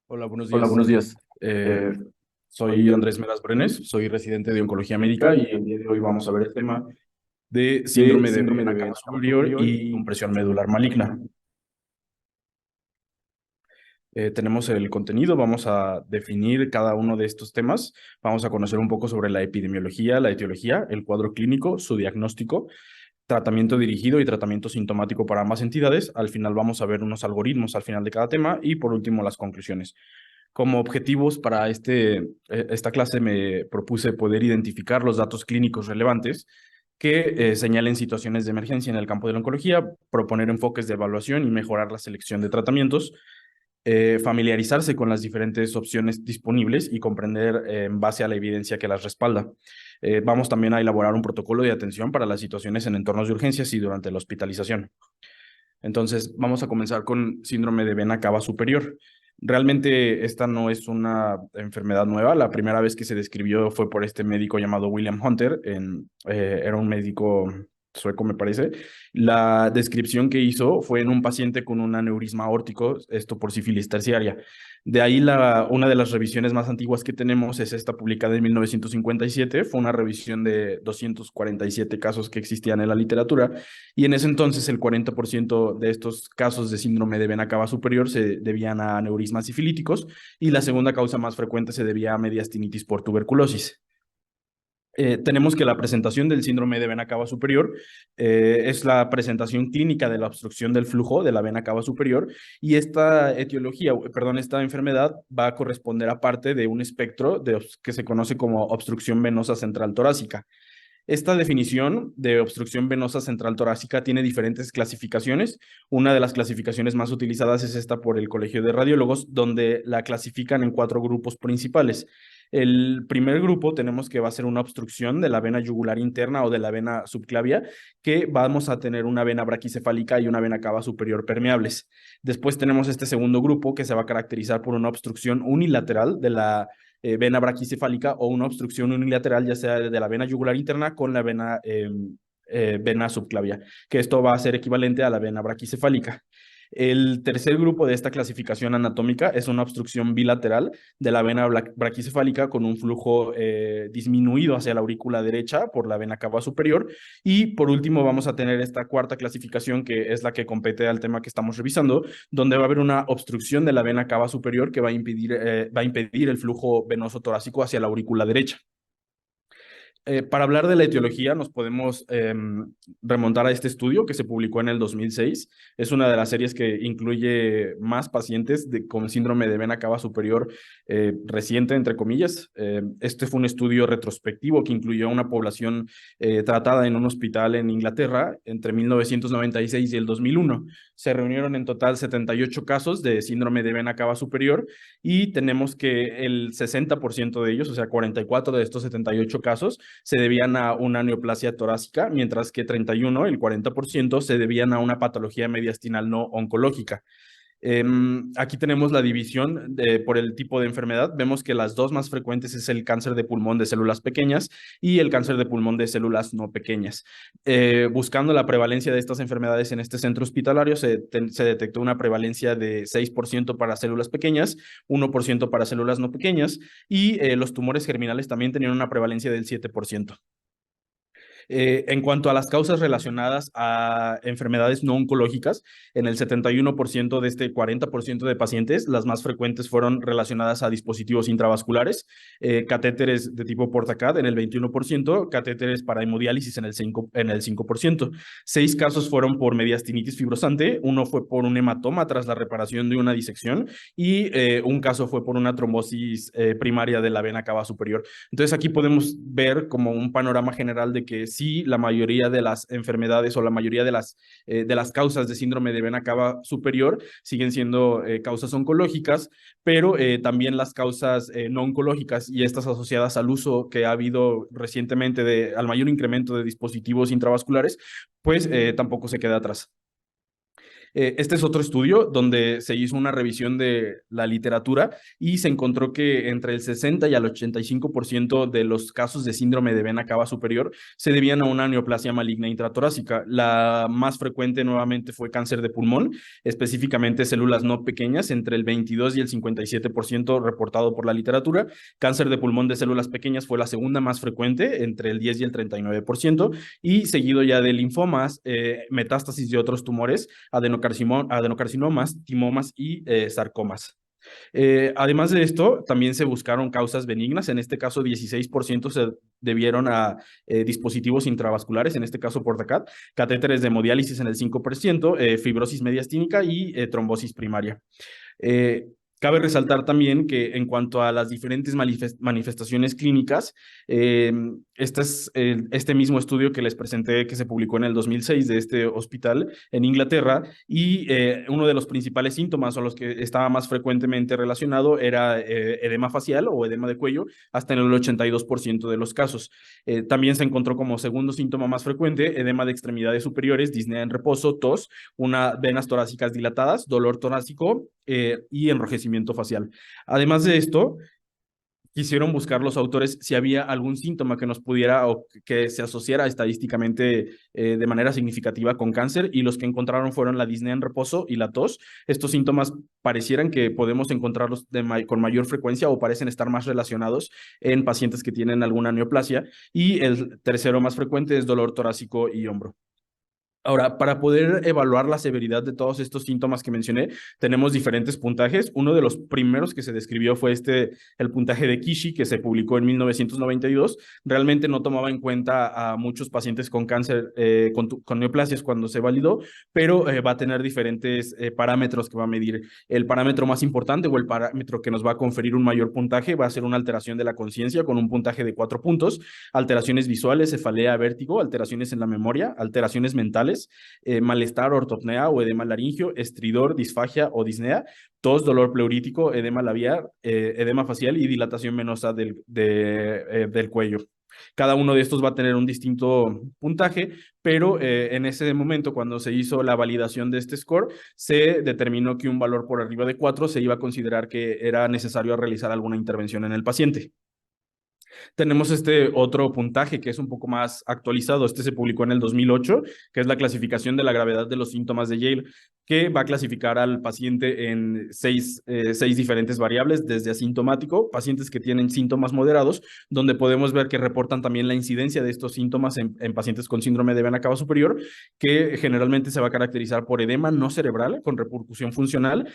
Hola, buenos Hola, días. buenos días. Eh, Eh, Soy soy Andrés Meras Brenes, soy residente de Oncología Médica y el día de hoy vamos a ver el tema de de síndrome de síndrome de vena cava vena cava superior superior y y compresión medular maligna. Tenemos el contenido, vamos a definir cada uno de estos temas, vamos a conocer un poco sobre la epidemiología, la etiología, el cuadro clínico, su diagnóstico, tratamiento dirigido y tratamiento sintomático para ambas entidades. Al final vamos a ver unos algoritmos al final de cada tema y por último las conclusiones. Como objetivos para esta clase me propuse poder identificar los datos clínicos relevantes que señalen situaciones de emergencia en el campo de la oncología, proponer enfoques de evaluación y mejorar la selección de tratamientos, familiarizarse con las diferentes opciones disponibles y comprender en base a la evidencia que las respalda. Vamos también a elaborar un protocolo de atención para las situaciones en entornos de urgencias y durante la hospitalización. Entonces, vamos a comenzar con síndrome de vena cava superior. Realmente esta no es una enfermedad nueva. La primera vez que se describió fue por este médico llamado William Hunter. Era un médico sueco, me parece. La descripción que hizo fue en un paciente con un aneurisma aórtico, esto por sífilis terciaria. De ahí una de las revisiones más antiguas que tenemos es esta publicada en 1957. Fue una revisión de 247 casos que existían en la literatura y en ese entonces el 40% de estos casos de síndrome de vena cava superior se debían a aneurismas sifilíticos y la segunda causa más frecuente se debía a mediastinitis por tuberculosis. Tenemos que la presentación del síndrome de vena cava superior es la presentación clínica de la obstrucción del flujo de la vena cava superior y esta etiología, perdón, esta enfermedad va a corresponder a parte de un espectro que se conoce como obstrucción venosa central torácica. Esta definición de obstrucción venosa central torácica tiene diferentes clasificaciones. Una de las clasificaciones más utilizadas es esta por el Colegio de Radiólogos, donde la clasifican en cuatro grupos principales. El primer grupo tenemos que va a ser una obstrucción de la vena yugular interna o de la vena subclavia, que vamos a tener una vena braquicefálica y una vena cava superior permeables. Después tenemos este segundo grupo que se va a caracterizar por una obstrucción unilateral de la vena braquicefálica o una obstrucción unilateral, ya sea de la vena yugular interna con la vena subclavia, que esto va a ser equivalente a la vena braquicefálica. El tercer grupo de esta clasificación anatómica es una obstrucción bilateral de la vena braquicefálica con un flujo disminuido hacia la aurícula derecha por la vena cava superior. Y por último vamos a tener esta cuarta clasificación que es la que compete al tema que estamos revisando, donde va a haber una obstrucción de la vena cava superior que va a impedir el flujo venoso torácico hacia la aurícula derecha. Para hablar de la etiología, nos podemos remontar a este estudio que se publicó en el 2006. Es una de las series que incluye más pacientes con síndrome de vena cava superior reciente, entre comillas. Este fue un estudio retrospectivo que incluyó a una población tratada en un hospital en Inglaterra entre 1996 y el 2001. Se reunieron en total 78 casos de síndrome de vena cava superior y tenemos que el 60% de ellos, o sea, 44 de estos 78 casos, se debían a una neoplasia torácica, mientras que 31, el 40%, se debían a una patología mediastinal no oncológica. Aquí tenemos la división por el tipo de enfermedad. Vemos que las dos más frecuentes es el cáncer de pulmón de células pequeñas y el cáncer de pulmón de células no pequeñas. Buscando la prevalencia de estas enfermedades en este centro hospitalario, se detectó una prevalencia de 6% para células pequeñas, 1% para células no pequeñas y los tumores germinales también tenían una prevalencia del 7%. En cuanto a las causas relacionadas a enfermedades no oncológicas, en el 71% de este 40% de pacientes, las más frecuentes fueron relacionadas a dispositivos intravasculares, catéteres de tipo Portacat en el 21%, catéteres para hemodiálisis en el 5%. 6 casos fueron por mediastinitis fibrosante, uno fue por un hematoma tras la reparación de una disección y un caso fue por una trombosis primaria de la vena cava superior. Entonces aquí podemos ver como un panorama general de que sí, la mayoría de las enfermedades o la mayoría de las causas de síndrome de vena cava superior siguen siendo causas oncológicas, pero también las causas no oncológicas y estas asociadas al uso que ha habido recientemente al mayor incremento de dispositivos intravasculares, pues tampoco se queda atrás. Este es otro estudio donde se hizo una revisión de la literatura y se encontró que entre el 60 y al 85% de los casos de síndrome de vena cava superior se debían a una neoplasia maligna intratorácica. La más frecuente nuevamente fue cáncer de pulmón, específicamente células no pequeñas, entre el 22 y el 57% reportado por la literatura. Cáncer de pulmón de células pequeñas fue la segunda más frecuente, entre el 10 y el 39%, y seguido ya de linfomas, metástasis de otros tumores, adenocarcinomas, timomas y sarcomas. Además de esto, también se buscaron causas benignas. En este caso, 16% se debieron a dispositivos intravasculares, en este caso Portacat, catéteres de hemodiálisis en el 5%, fibrosis mediastínica y trombosis primaria. Eh, Cabe resaltar también que en cuanto a las diferentes manifestaciones clínicas, este mismo estudio que les presenté, que se publicó en el 2006 de este hospital en Inglaterra, y uno de los principales síntomas o los que estaba más frecuentemente relacionado era edema facial o edema de cuello, hasta en el 82% de los casos. También se encontró como segundo síntoma más frecuente edema de extremidades superiores, disnea en reposo, tos, venas torácicas dilatadas, dolor torácico y enrojecimiento facial. Además de esto, quisieron buscar los autores si había algún síntoma que nos pudiera o que se asociara estadísticamente de manera significativa con cáncer, y los que encontraron fueron la disnea en reposo y la tos. Estos síntomas parecieran que podemos encontrarlos con mayor frecuencia o parecen estar más relacionados en pacientes que tienen alguna neoplasia, y el tercero más frecuente es dolor torácico y hombro. Ahora, para poder evaluar la severidad de todos estos síntomas que mencioné, tenemos diferentes puntajes. Uno de los primeros que se describió fue el puntaje de Kishi, que se publicó en 1992. Realmente no tomaba en cuenta a muchos pacientes con cáncer, con neoplasias cuando se validó, pero va a tener diferentes parámetros que va a medir. El parámetro más importante o el parámetro que nos va a conferir un mayor puntaje va a ser una alteración de la conciencia con un puntaje de 4 puntos, alteraciones visuales, cefalea, vértigo, alteraciones en la memoria, alteraciones mentales, malestar, ortopnea o edema laringio, estridor, disfagia o disnea, tos, dolor pleurítico, edema labial, edema facial y dilatación venosa del cuello. Cada uno de estos va a tener un distinto puntaje, pero en ese momento, cuando se hizo la validación de este score, se determinó que un valor por arriba de 4 se iba a considerar que era necesario realizar alguna intervención en el paciente. Tenemos este otro puntaje que es un poco más actualizado. Este se publicó en el 2008, que es la clasificación de la gravedad de los síntomas de Yale, que va a clasificar al paciente en seis diferentes variables, desde asintomático, pacientes que tienen síntomas moderados, donde podemos ver que reportan también la incidencia de estos síntomas en pacientes con síndrome de vena cava superior, que generalmente se va a caracterizar por edema no cerebral con repercusión funcional.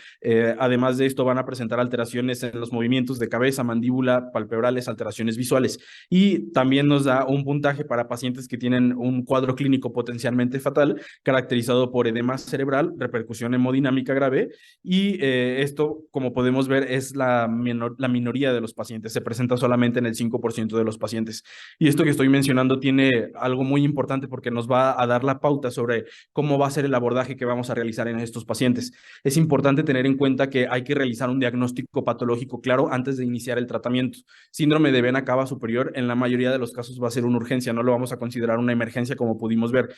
Además de esto, van a presentar alteraciones en los movimientos de cabeza, mandíbula, palpebrales, alteraciones visuales. Y también nos da un puntaje para pacientes que tienen un cuadro clínico potencialmente fatal, caracterizado por edema cerebral, repercusión hemodinámica grave, y esto, como podemos ver, es la minoría de los pacientes, se presenta solamente en el 5% de los pacientes. Y esto que estoy mencionando tiene algo muy importante porque nos va a dar la pauta sobre cómo va a ser el abordaje que vamos a realizar en estos pacientes. Es importante tener en cuenta que hay que realizar un diagnóstico patológico claro antes de iniciar el tratamiento. Síndrome de vena cava superior en la mayoría de los casos va a ser una urgencia, no lo vamos a considerar una emergencia como pudimos ver.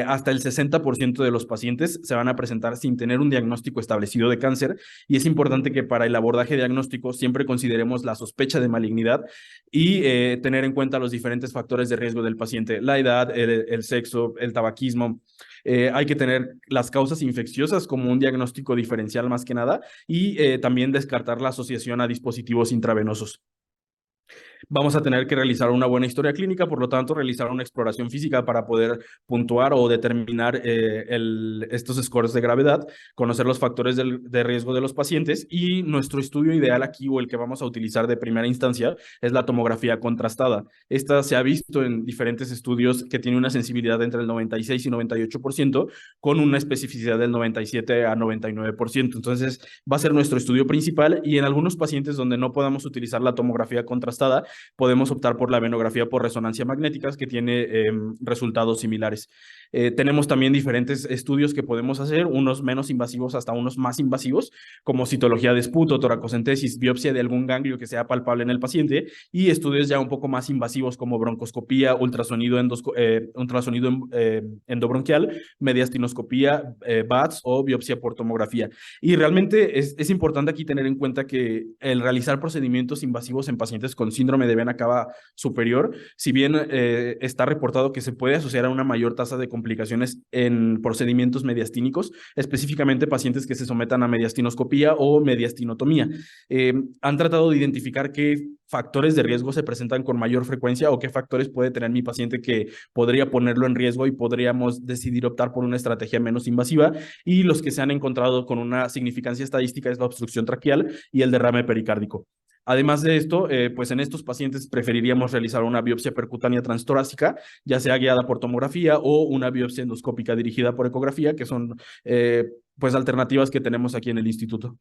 Hasta el 60% de los pacientes se van a presentar sin tener un diagnóstico establecido de cáncer, y es importante que para el abordaje diagnóstico siempre consideremos la sospecha de malignidad y tener en cuenta los diferentes factores de riesgo del paciente, la edad, el sexo, el tabaquismo. Hay que tener las causas infecciosas como un diagnóstico diferencial más que nada, y también descartar la asociación a dispositivos intravenosos. Vamos a tener que realizar una buena historia clínica, por lo tanto, realizar una exploración física para poder puntuar o determinar estos scores de gravedad, conocer los factores de riesgo de los pacientes, y nuestro estudio ideal aquí, o el que vamos a utilizar de primera instancia, es la tomografía contrastada. Esta se ha visto en diferentes estudios que tiene una sensibilidad entre el 96 y 98%, con una especificidad del 97 a 99%. Entonces, va a ser nuestro estudio principal, y en algunos pacientes donde no podamos utilizar la tomografía contrastada, podemos optar por la venografía por resonancia magnética, que tiene resultados similares. Tenemos también diferentes estudios que podemos hacer, unos menos invasivos hasta unos más invasivos, como citología de esputo, toracocentesis, biopsia de algún ganglio que sea palpable en el paciente, y estudios ya un poco más invasivos como broncoscopía, ultrasonido endobronquial, mediastinoscopía, BATS o biopsia por tomografía. Y realmente es importante aquí tener en cuenta que el realizar procedimientos invasivos en pacientes con síndrome de vena cava superior, si bien está reportado que se puede asociar a una mayor tasa de complicaciones en procedimientos mediastínicos, específicamente pacientes que se sometan a mediastinoscopía o mediastinotomía. Han tratado de identificar qué factores de riesgo se presentan con mayor frecuencia o qué factores puede tener mi paciente que podría ponerlo en riesgo y podríamos decidir optar por una estrategia menos invasiva, y los que se han encontrado con una significancia estadística es la obstrucción traqueal y el derrame pericárdico. Además de esto, pues en estos pacientes preferiríamos realizar una biopsia percutánea transtorácica, ya sea guiada por tomografía o una biopsia endoscópica dirigida por ecografía, que son pues alternativas que tenemos aquí en el instituto.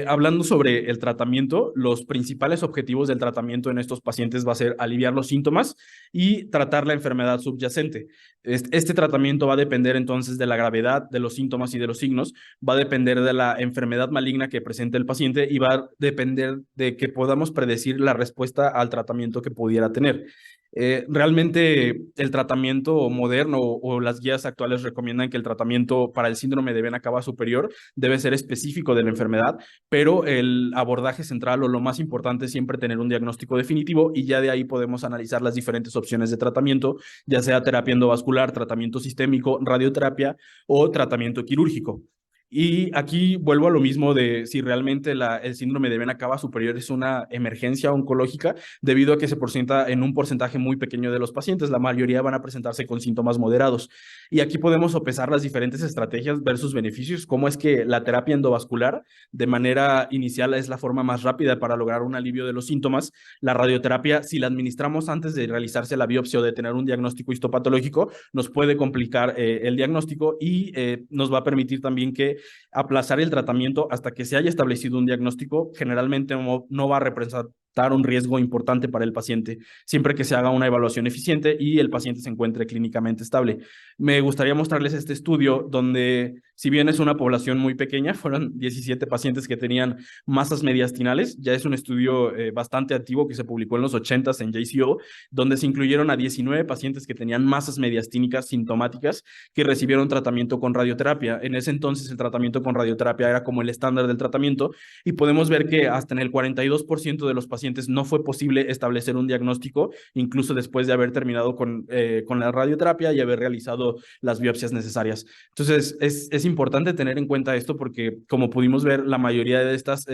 Hablando sobre el tratamiento, los principales objetivos del tratamiento en estos pacientes va a ser aliviar los síntomas y tratar la enfermedad subyacente. Este tratamiento va a depender entonces de la gravedad de los síntomas y de los signos, va a depender de la enfermedad maligna que presente el paciente y va a depender de que podamos predecir la respuesta al tratamiento que pudiera tener. Realmente el tratamiento moderno o las guías actuales recomiendan que el tratamiento para el síndrome de vena cava superior debe ser específico de la enfermedad, pero el abordaje central o lo más importante es siempre tener un diagnóstico definitivo, y ya de ahí podemos analizar las diferentes opciones de tratamiento, ya sea terapia endovascular, tratamiento sistémico, radioterapia o tratamiento quirúrgico. Y aquí vuelvo a lo mismo de si realmente el síndrome de vena cava superior es una emergencia oncológica, debido a que se presenta en un porcentaje muy pequeño de los pacientes. La mayoría van a presentarse con síntomas moderados. Y aquí podemos sopesar las diferentes estrategias versus beneficios, como es que la terapia endovascular de manera inicial es la forma más rápida para lograr un alivio de los síntomas. La radioterapia, si la administramos antes de realizarse la biopsia o de tener un diagnóstico histopatológico, nos puede complicar el diagnóstico y nos va a permitir también que aplazar el tratamiento hasta que se haya establecido un diagnóstico generalmente no va a representar un riesgo importante para el paciente, siempre que se haga una evaluación eficiente y el paciente se encuentre clínicamente estable. Me gustaría mostrarles este estudio donde, si bien es una población muy pequeña, fueron 17 pacientes que tenían masas mediastinales. Ya es un estudio bastante antiguo que se publicó en los 80s en JCO, donde se incluyeron a 19 pacientes que tenían masas mediastínicas sintomáticas que recibieron tratamiento con radioterapia. En ese entonces el tratamiento con radioterapia era como el estándar del tratamiento, y podemos ver que hasta en el 42% de los pacientes no fue posible establecer un diagnóstico, incluso después de haber terminado con la radioterapia y haber realizado las biopsias necesarias. Entonces, es importante tener en cuenta esto porque, como pudimos ver, la mayoría de estas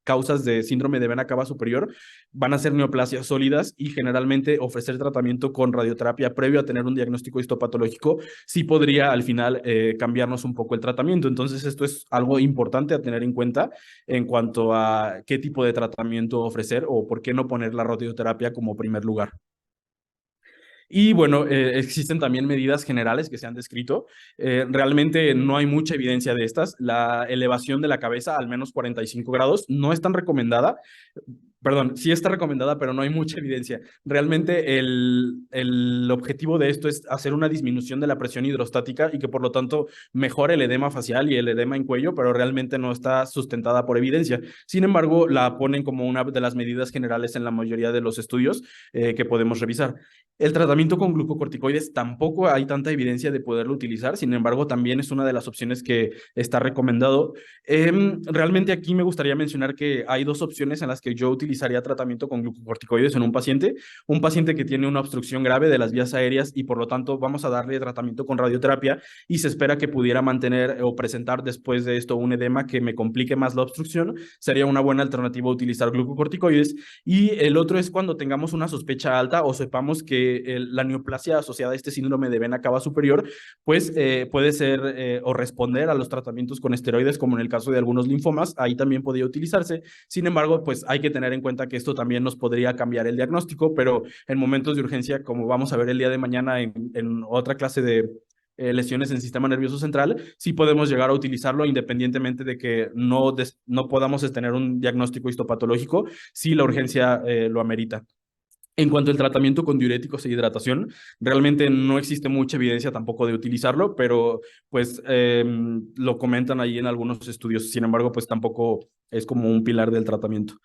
causas de síndrome de vena cava superior van a ser neoplasias sólidas, y generalmente ofrecer tratamiento con radioterapia previo a tener un diagnóstico histopatológico sí podría al final cambiarnos un poco el tratamiento. Entonces, esto es algo importante a tener en cuenta en cuanto a qué tipo de tratamiento ofrecer o por qué no poner la radioterapia como primer lugar. Y bueno, existen también medidas generales que se han descrito. Realmente no hay mucha evidencia de estas. La elevación de la cabeza, al menos 45 grados, no es tan recomendada. Perdón, sí está recomendada, pero no hay mucha evidencia. Realmente el objetivo de esto es hacer una disminución de la presión hidrostática y que por lo tanto mejore el edema facial y el edema en cuello, pero realmente no está sustentada por evidencia. Sin embargo, la ponen como una de las medidas generales en la mayoría de los estudios que podemos revisar. El tratamiento con glucocorticoides tampoco hay tanta evidencia de poderlo utilizar, sin embargo, también es una de las opciones que está recomendado. Realmente aquí me gustaría mencionar que hay dos opciones en las que yo utilizaría tratamiento con glucocorticoides en un paciente que tiene una obstrucción grave de las vías aéreas y por lo tanto vamos a darle tratamiento con radioterapia y se espera que pudiera mantener o presentar después de esto un edema que me complique más la obstrucción. Sería una buena alternativa utilizar glucocorticoides. Y el otro es cuando tengamos una sospecha alta o sepamos que la neoplasia asociada a este síndrome de vena cava superior, pues puede ser o responder a los tratamientos con esteroides, como en el caso de algunos linfomas. Ahí también podría utilizarse. Sin embargo, pues hay que tener en cuenta que esto también nos podría cambiar el diagnóstico, pero en momentos de urgencia, como vamos a ver el día de mañana en otra clase de lesiones en sistema nervioso central, sí podemos llegar a utilizarlo independientemente de que no podamos tener un diagnóstico histopatológico, si la urgencia lo amerita. En cuanto al tratamiento con diuréticos e hidratación, realmente no existe mucha evidencia tampoco de utilizarlo, pero pues lo comentan ahí en algunos estudios. Sin embargo, pues tampoco es como un pilar del tratamiento.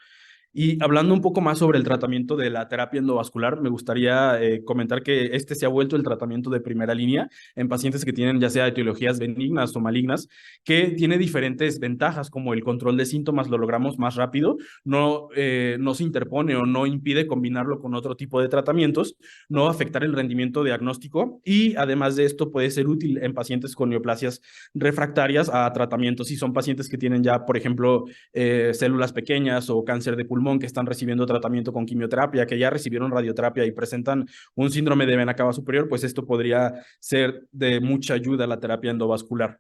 Y hablando un poco más sobre el tratamiento de la terapia endovascular, me gustaría comentar que este se ha vuelto el tratamiento de primera línea en pacientes que tienen ya sea etiologías benignas o malignas, que tiene diferentes ventajas, como el control de síntomas lo logramos más rápido, no se interpone o no impide combinarlo con otro tipo de tratamientos, no va a afectar el rendimiento diagnóstico y además de esto puede ser útil en pacientes con neoplasias refractarias a tratamientos. Si son pacientes que tienen ya, por ejemplo, células pequeñas o cáncer de pulmón que están recibiendo tratamiento con quimioterapia, que ya recibieron radioterapia y presentan un síndrome de vena cava superior, pues esto podría ser de mucha ayuda a la terapia endovascular.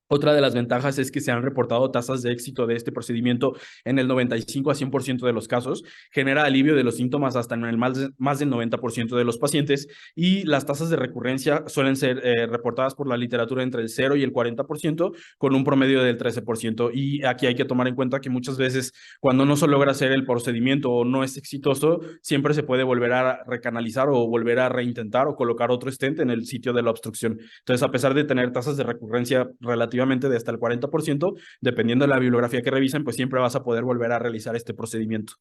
Otra de las ventajas es que se han reportado tasas de éxito de este procedimiento en el 95 a 100% de los casos, genera alivio de los síntomas hasta en el más del 90% de los pacientes y las tasas de recurrencia suelen ser reportadas por la literatura entre el 0 y el 40% con un promedio del 13%. Y aquí hay que tomar en cuenta que muchas veces cuando no se logra hacer el procedimiento o no es exitoso, siempre se puede volver a recanalizar o volver a reintentar o colocar otro stent en el sitio de la obstrucción. Entonces, a pesar de tener tasas de recurrencia relativamente de hasta el 40%, dependiendo de la bibliografía que revisen, pues siempre vas a poder volver a realizar este procedimiento.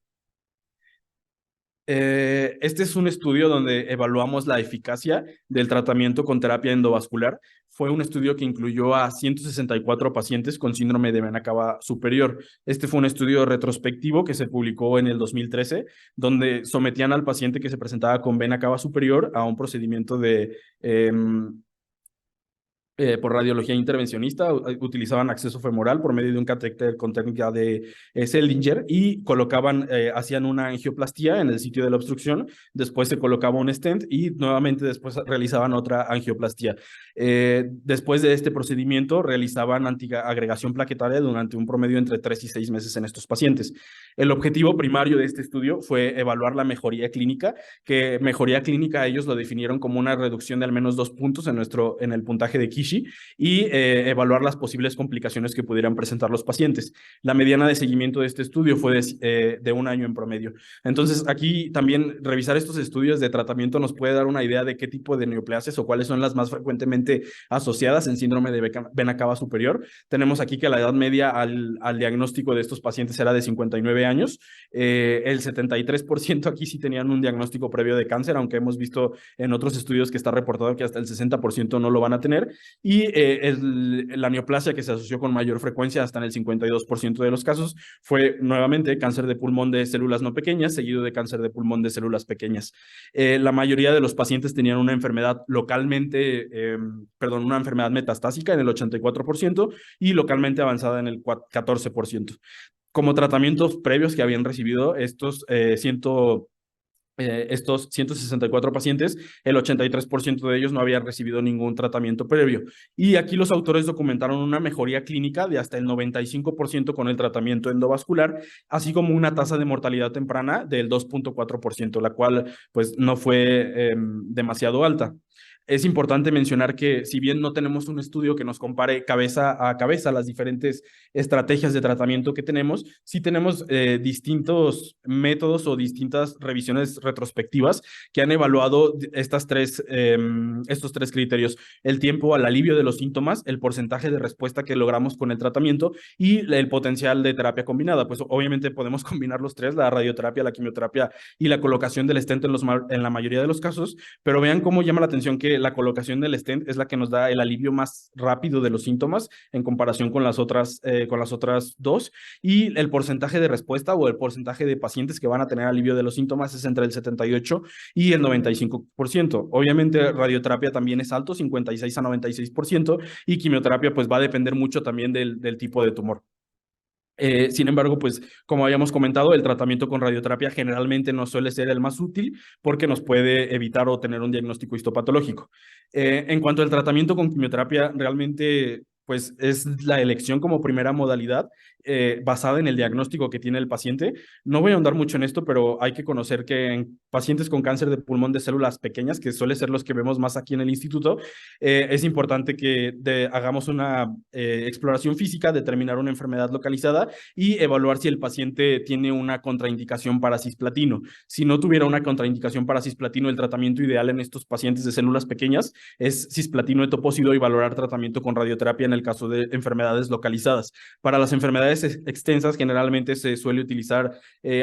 Este es un estudio donde evaluamos la eficacia del tratamiento con terapia endovascular. Fue un estudio que incluyó a 164 pacientes con síndrome de vena cava superior. Este fue un estudio retrospectivo que se publicó en el 2013, donde sometían al paciente que se presentaba con vena cava superior a un procedimiento de por radiología intervencionista, utilizaban acceso femoral por medio de un catéter con técnica de Seldinger y colocaban, hacían una angioplastía en el sitio de la obstrucción, después se colocaba un stent y nuevamente después realizaban otra angioplastía. Después de este procedimiento realizaban antiagregación plaquetaria durante un promedio entre 3 y 6 meses en estos pacientes. El objetivo primario de este estudio fue evaluar la mejoría clínica, que mejoría clínica ellos lo definieron como una reducción de al menos 2 puntos en el puntaje de Kishi y evaluar las posibles complicaciones que pudieran presentar los pacientes. La mediana de seguimiento de este estudio fue de 1 año en promedio. Entonces, aquí también revisar estos estudios de tratamiento nos puede dar una idea de qué tipo de neoplasias o cuáles son las más frecuentemente asociadas en síndrome de vena cava superior. Tenemos aquí que la edad media al diagnóstico de estos pacientes era de 59 años. El 73% aquí sí tenían un diagnóstico previo de cáncer, aunque hemos visto en otros estudios que está reportado que hasta el 60% no lo van a tener. Y la neoplasia que se asoció con mayor frecuencia hasta en el 52% de los casos fue nuevamente cáncer de pulmón de células no pequeñas, seguido de cáncer de pulmón de células pequeñas. La mayoría de los pacientes tenían una enfermedad una enfermedad metastásica en el 84% y localmente avanzada en el 14%. Como tratamientos previos que habían recibido estos 164 pacientes, el 83% de ellos no habían recibido ningún tratamiento previo. Y aquí los autores documentaron una mejoría clínica de hasta el 95% con el tratamiento endovascular, así como una tasa de mortalidad temprana del 2.4%, la cual pues no fue demasiado alta. Es importante mencionar que si bien no tenemos un estudio que nos compare cabeza a cabeza las diferentes estrategias de tratamiento que tenemos, sí tenemos distintos métodos o distintas revisiones retrospectivas que han evaluado estos tres criterios: el tiempo al alivio de los síntomas, el porcentaje de respuesta que logramos con el tratamiento y el potencial de terapia combinada. Pues obviamente podemos combinar los tres: la radioterapia, la quimioterapia y la colocación del stent en la mayoría de los casos, pero vean cómo llama la atención que la colocación del stent es la que nos da el alivio más rápido de los síntomas en comparación con las otras dos, y el porcentaje de respuesta o el porcentaje de pacientes que van a tener alivio de los síntomas es entre el 78 y el 95%. Obviamente radioterapia también es alto, 56 a 96%, y quimioterapia pues va a depender mucho también del tipo de tumor. Sin embargo, pues como habíamos comentado, el tratamiento con radioterapia generalmente no suele ser el más útil porque nos puede evitar o tener un diagnóstico histopatológico. En cuanto al tratamiento con quimioterapia, realmente pues es la elección como primera modalidad. basada en el diagnóstico que tiene el paciente. No voy a ahondar mucho en esto, pero hay que conocer que en pacientes con cáncer de pulmón de células pequeñas, que suele ser los que vemos más aquí en el instituto, es importante que hagamos una exploración física, determinar una enfermedad localizada y evaluar si el paciente tiene una contraindicación para cisplatino. Si no tuviera una contraindicación para cisplatino, el tratamiento ideal en estos pacientes de células pequeñas es cisplatino etopósido y valorar tratamiento con radioterapia en el caso de enfermedades localizadas. Para las enfermedades extensas, generalmente se suele utilizar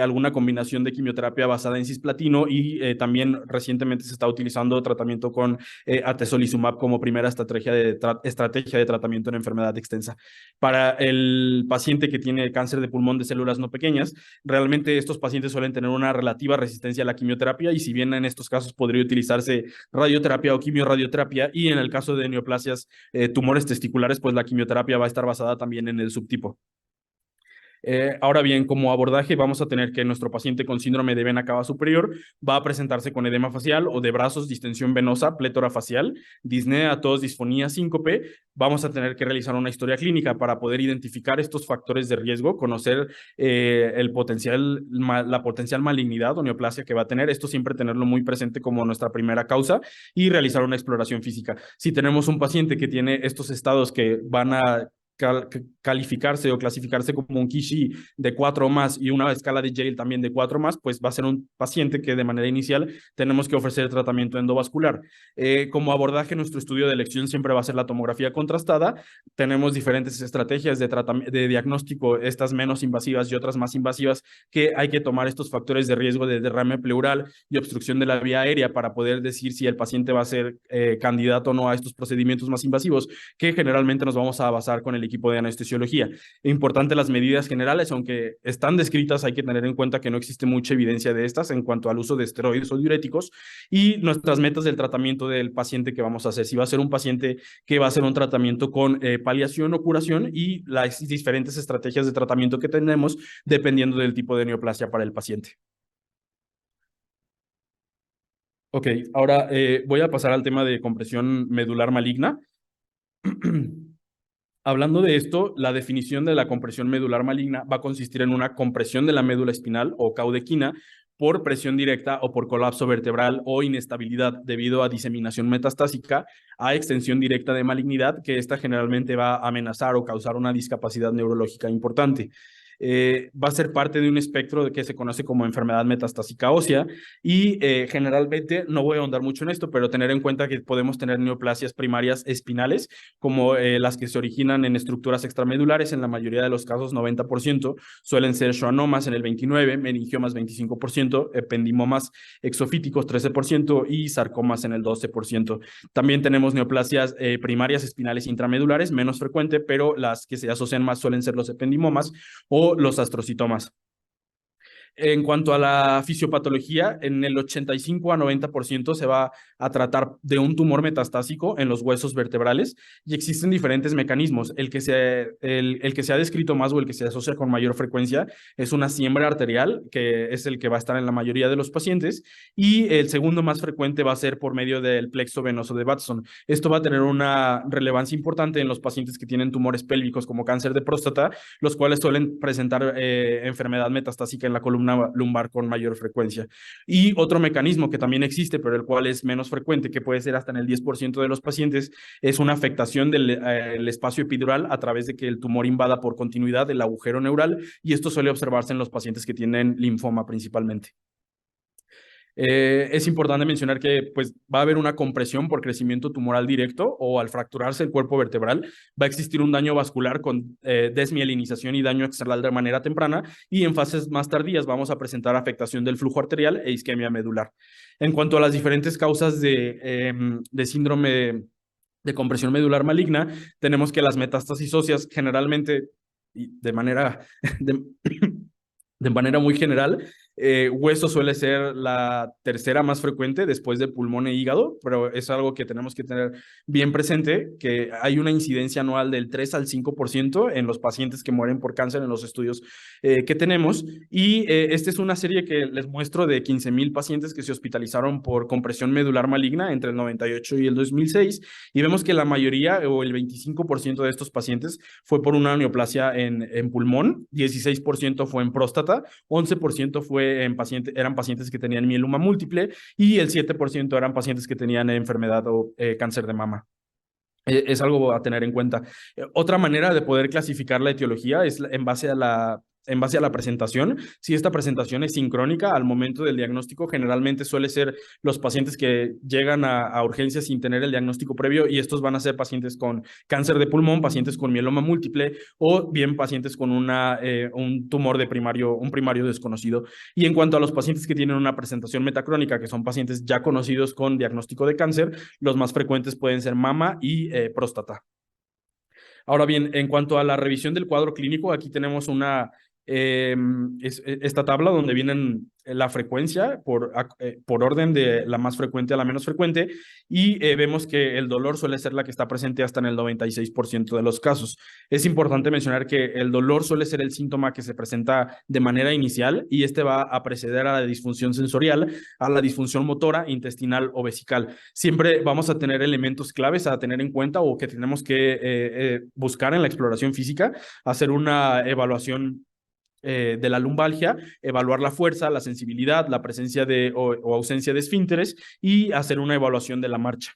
alguna combinación de quimioterapia basada en cisplatino y también recientemente se está utilizando tratamiento con atezolizumab como primera estrategia de tratamiento en enfermedad extensa. Para el paciente que tiene cáncer de pulmón de células no pequeñas, realmente estos pacientes suelen tener una relativa resistencia a la quimioterapia y si bien en estos casos podría utilizarse radioterapia o quimiorradioterapia y en el caso de neoplasias, tumores testiculares, pues la quimioterapia va a estar basada también en el subtipo. Ahora bien, como abordaje vamos a tener que nuestro paciente con síndrome de vena cava superior va a presentarse con edema facial o de brazos, distensión venosa, plétora facial, disnea, tos, disfonía, síncope. Vamos a tener que realizar una historia clínica para poder identificar estos factores de riesgo, conocer la potencial malignidad o neoplasia que va a tener. Esto siempre tenerlo muy presente como nuestra primera causa y realizar una exploración física. Si tenemos un paciente que tiene estos estados que van a calificarse o clasificarse como un Kishi de 4 o más y una escala de Yale también de 4 o más, pues va a ser un paciente que de manera inicial tenemos que ofrecer tratamiento endovascular. Como abordaje, nuestro estudio de elección siempre va a ser la tomografía contrastada. Tenemos diferentes estrategias de diagnóstico, estas menos invasivas y otras más invasivas, que hay que tomar estos factores de riesgo de derrame pleural y obstrucción de la vía aérea para poder decir si el paciente va a ser candidato o no a estos procedimientos más invasivos, que generalmente nos vamos a basar con el equipo de anestesiología. Importante las medidas generales, aunque están descritas, hay que tener en cuenta que no existe mucha evidencia de estas en cuanto al uso de esteroides o diuréticos y nuestras metas del tratamiento del paciente que vamos a hacer. Si va a ser un paciente que va a hacer un tratamiento con paliación o curación y las diferentes estrategias de tratamiento que tenemos dependiendo del tipo de neoplasia para el paciente. Ok, ahora voy a pasar al tema de compresión medular maligna. Hablando de esto, la definición de la compresión medular maligna va a consistir en una compresión de la médula espinal o caudequina por presión directa o por colapso vertebral o inestabilidad debido a diseminación metastásica a extensión directa de malignidad, que esta generalmente va a amenazar o causar una discapacidad neurológica importante. Va a ser parte de un espectro que se conoce como enfermedad metastásica ósea y generalmente, no voy a ahondar mucho en esto, pero tener en cuenta que podemos tener neoplasias primarias espinales como las que se originan en estructuras extramedulares, en la mayoría de los casos 90%, suelen ser schwannomas en el 29%, meningiomas 25%, ependimomas exofíticos 13% y sarcomas en el 12%. También tenemos neoplasias primarias espinales intramedulares, menos frecuente, pero las que se asocian más suelen ser los ependimomas o los astrocitomas. En cuanto a la fisiopatología, en el 85 a 90% se va a tratar de un tumor metastásico en los huesos vertebrales y existen diferentes mecanismos. El que se ha descrito más o el que se asocia con mayor frecuencia es una siembra arterial, que es el que va a estar en la mayoría de los pacientes, y el segundo más frecuente va a ser por medio del plexo venoso de Batson. Esto va a tener una relevancia importante en los pacientes que tienen tumores pélvicos como cáncer de próstata, los cuales suelen presentar enfermedad metastásica en la columna lumbar con mayor frecuencia. Y otro mecanismo que también existe, pero el cual es menos frecuente, que puede ser hasta en el 10% de los pacientes, es una afectación del espacio epidural a través de que el tumor invada por continuidad el agujero neural, y esto suele observarse en los pacientes que tienen linfoma principalmente. Es importante mencionar que pues, va a haber una compresión por crecimiento tumoral directo o al fracturarse el cuerpo vertebral va a existir un daño vascular con desmielinización y daño external de manera temprana y en fases más tardías vamos a presentar afectación del flujo arterial e isquemia medular. En cuanto a las diferentes causas de síndrome de compresión medular maligna, tenemos que las metástasis óseas generalmente y de manera, de manera muy general, Hueso suele ser la tercera más frecuente después de pulmón e hígado, pero es algo que tenemos que tener bien presente, que hay una incidencia anual del 3 al 5% en los pacientes que mueren por cáncer en los estudios que tenemos. Y esta es una serie que les muestro de 15,000 pacientes que se hospitalizaron por compresión medular maligna entre el 98 y el 2006, y vemos que la mayoría o el 25% de estos pacientes fue por una neoplasia en pulmón, 16% fue en próstata, 11% fue eran pacientes que tenían mieloma múltiple y el 7% eran pacientes que tenían enfermedad o cáncer de mama. Es algo a tener en cuenta. Otra manera de poder clasificar la etiología es en base a la presentación. Si esta presentación es sincrónica al momento del diagnóstico, generalmente suele ser los pacientes que llegan a urgencias sin tener el diagnóstico previo, y estos van a ser pacientes con cáncer de pulmón, pacientes con mieloma múltiple o bien pacientes con un tumor un primario desconocido. Y en cuanto a los pacientes que tienen una presentación metacrónica, que son pacientes ya conocidos con diagnóstico de cáncer, los más frecuentes pueden ser mama y próstata. Ahora bien, en cuanto a la revisión del cuadro clínico, aquí tenemos esta tabla donde vienen la frecuencia por orden de la más frecuente a la menos frecuente, y vemos que el dolor suele ser la que está presente hasta en el 96% de los casos. Es importante mencionar que el dolor suele ser el síntoma que se presenta de manera inicial, y este va a preceder a la disfunción sensorial, a la disfunción motora, intestinal o vesical. Siempre vamos a tener elementos claves a tener en cuenta o que tenemos que buscar en la exploración física, hacer una evaluación de la lumbalgia, evaluar la fuerza, la sensibilidad, la presencia o ausencia de esfínteres, y hacer una evaluación de la marcha.